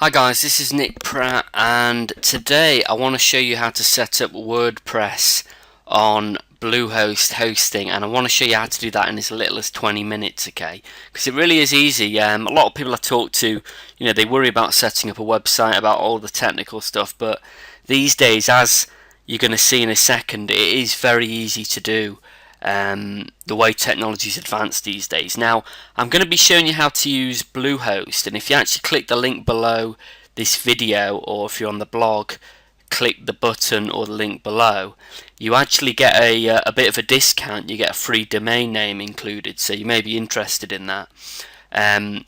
Hi guys, this is Nick Pratt, and today I want to show you how to set up WordPress on Bluehost hosting, and I want to show you how to do that in as little as 20 minutes, okay? Because it really is easy. A lot of people I talk to, they worry about setting up a website, about all the technical stuff, but these days, as you're going to see in a second, it is very easy to do. The way technology is advanced these days. Now, I'm going to be showing you how to use Bluehost, and if you actually click the link below this video, or if you're on the blog, click the button or the link below, you actually get a bit of a discount. You get a free domain name included, so you may be interested in that. And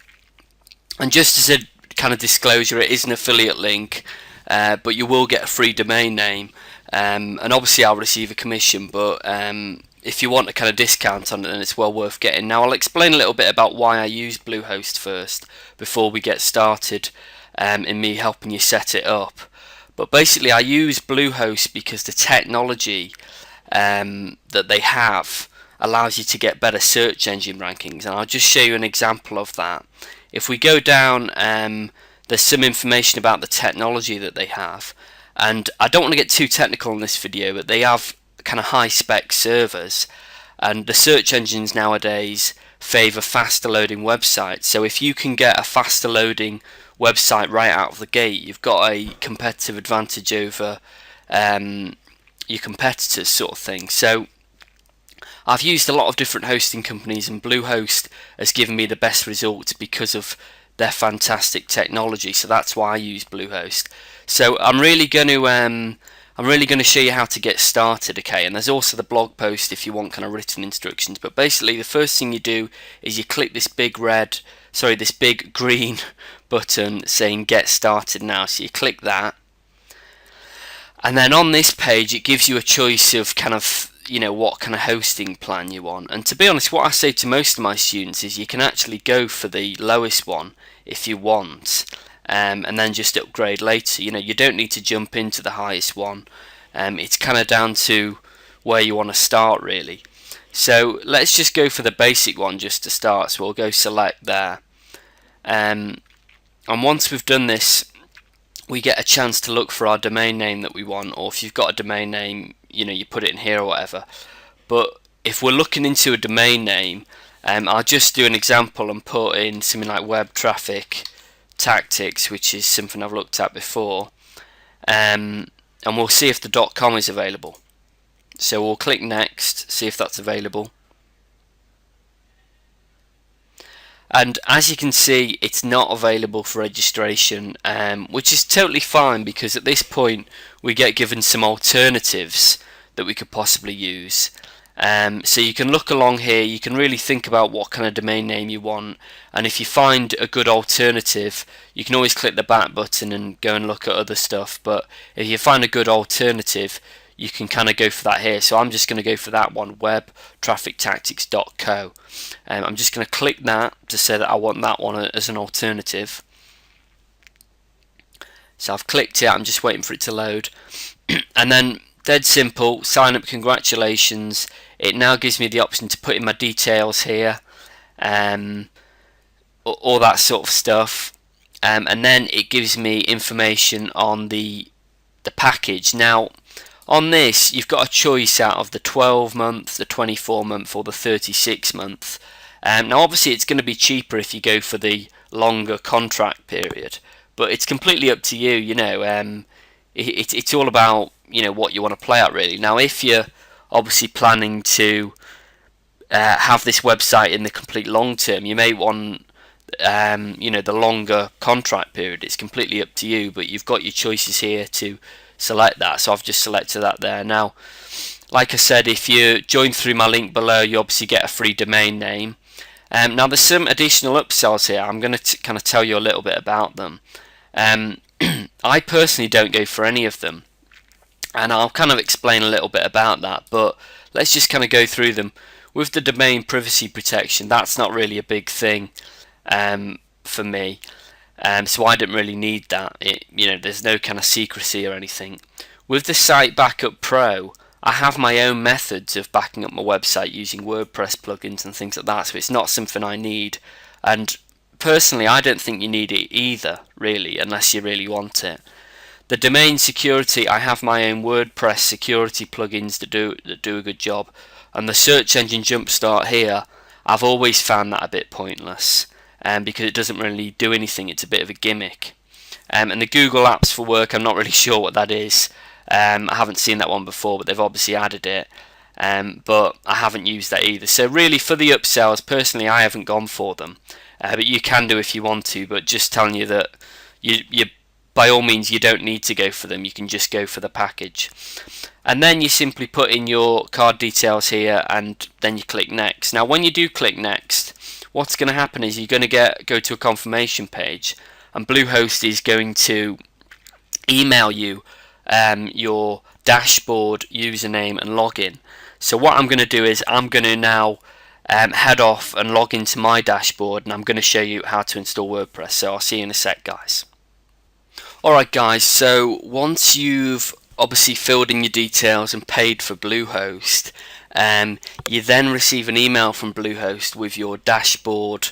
just as a kind of disclosure, it is an affiliate link, but you will get a free domain name, and obviously I'll receive a commission, but if you want a kind of discount on it, then it's well worth getting. Now, I'll explain a little bit about why I use Bluehost first before we get started in me helping you set it up. But basically, I use Bluehost because the technology that they have allows you to get better search engine rankings, and I'll just show you an example of that. If we go down, there's some information about the technology that they have, and I don't want to get too technical in this video, but they have kind of high spec servers, and the search engines nowadays favor faster loading websites. So if you can get a faster loading website right out of the gate, you've got a competitive advantage over your competitors, sort of thing. So I've used a lot of different hosting companies, and Bluehost has given me the best results because of their fantastic technology. So that's why I use Bluehost. So I'm really going to show you how to get started, okay? And there's also the blog post if you want kind of written instructions. But basically, the first thing you do is you click this big green button saying Get Started Now. So you click that, and then on this page it gives you a choice of kind of what kind of hosting plan you want. And to be honest, what I say to most of my students is you can actually go for the lowest one if you want. And then just upgrade later. You don't need to jump into the highest one. It's kind of down to where you want to start, really. So let's just go for the basic one just to start. So we'll go select there, and once we've done this, we get a chance to look for our domain name that we want, or if you've got a domain name, you put it in here or whatever. But if we're looking into a domain name, I'll just do an example and put in something like web traffic tactics, which is something I've looked at before, and we'll see if the .com is available. So we'll click next, see if that's available, and as you can see, it's not available for registration, which is totally fine, because at this point we get given some alternatives that we could possibly use. So you can look along here, you can really think about what kind of domain name you want, and if you find a good alternative, you can always click the back button and go and look at other stuff. But if you find a good alternative, you can kind of go for that here. So I'm just going to go for that one, webtraffictactics.co. I'm just going to click that to say that I want that one as an alternative. So I've clicked it, I'm just waiting for it to load, and then dead simple, sign up, congratulations. It now gives me the option to put in my details here, all that sort of stuff, and then it gives me information on the package. Now on this, you've got a choice out of the 12 month, the 24 month, or the 36 month. Now obviously it's going to be cheaper if you go for the longer contract period, but it's completely up to you. It's all about what you want to play at, really. Now if you're obviously planning to have this website in the complete long term, you may want the longer contract period. It's completely up to you, but you've got your choices here to select that. So I've just selected that there. Now like I said, if you join through my link below, you obviously get a free domain name. Now there's some additional upsells here. I'm going to kind of tell you a little bit about them. I personally don't go for any of them, and I'll kind of explain a little bit about that, but let's just kind of go through them. With the domain privacy protection, that's not really a big thing for me, so I didn't really need that. There's no kind of secrecy or anything. With the Site Backup Pro, I have my own methods of backing up my website using WordPress plugins and things like that, so it's not something I need. And personally, I don't think you need it either, really, unless you really want it. The domain security, I have my own WordPress security plugins that do a good job, and the search engine jumpstart here, I've always found that a bit pointless, because it doesn't really do anything. It's a bit of a gimmick. And the Google Apps for Work, I'm not really sure what that is. I haven't seen that one before, but they've obviously added it. But I haven't used that either. So really, for the upsells, personally, I haven't gone for them. But you can do if you want to. But just telling you that you by all means, you don't need to go for them. You can just go for the package. And then you simply put in your card details here, and then you click next. Now when you do click next, what's going to happen is you're going to go to a confirmation page, and Bluehost is going to email you your dashboard username and login. So what I'm going to do is I'm going to now head off and log into my dashboard, and I'm going to show you how to install WordPress. So I'll see you in a sec, guys. Alright guys, so once you've obviously filled in your details and paid for Bluehost, you then receive an email from Bluehost with your dashboard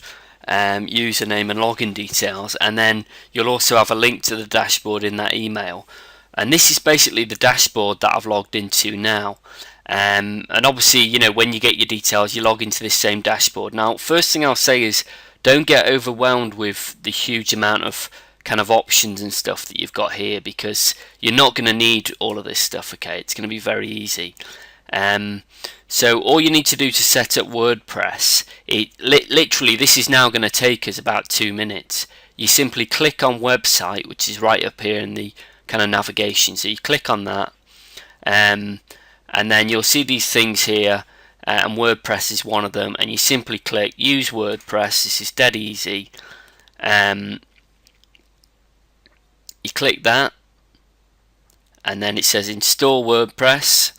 username and login details, and then you'll also have a link to the dashboard in that email. And this is basically the dashboard that I've logged into now. And obviously, you know, when you get your details, you log into this same dashboard. Now, first thing I'll say is don't get overwhelmed with the huge amount of kind of options and stuff that you've got here, because you're not going to need all of this stuff. Okay, it's going to be very easy. So all you need to do to set up WordPress, literally this is now going to take us about 2 minutes. You simply click on website, which is right up here in the kind of navigation. So you click on that, and then you'll see these things here, and WordPress is one of them, and you simply click use WordPress. This is dead easy. You click that, and then it says install WordPress,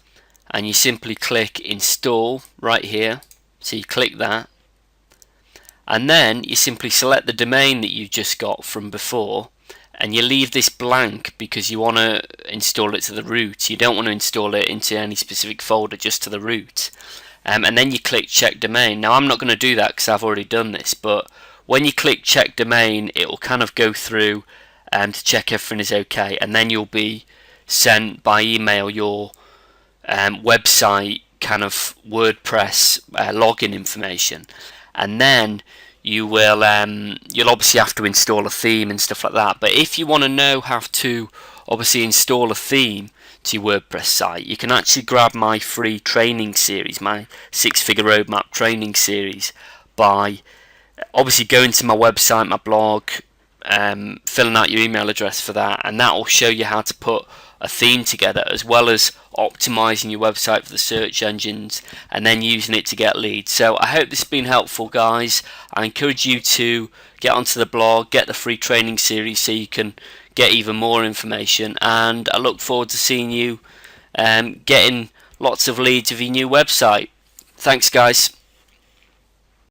and you simply click install right here. So you click that, and then you simply select the domain that you just got from before, and you leave this blank because you want to install it to the root. You don't want to install it into any specific folder, just to the root. And then you click check domain. Now I'm not going to do that because I've already done this, but when you click check domain, it will kind of go through to check everything is okay, and then you'll be sent by email your website kind of WordPress login information, and then you will you'll obviously have to install a theme and stuff like that. But if you want to know how to obviously install a theme to your WordPress site, you can actually grab my free training series, my 6-figure roadmap training series, by obviously going to my website, my blog, filling out your email address for that, and that will show you how to put a theme together, as well as optimizing your website for the search engines and then using it to get leads. So I hope this has been helpful, guys. I encourage you to get onto the blog, get the free training series so you can get even more information, and I look forward to seeing you getting lots of leads of your new website. Thanks, guys.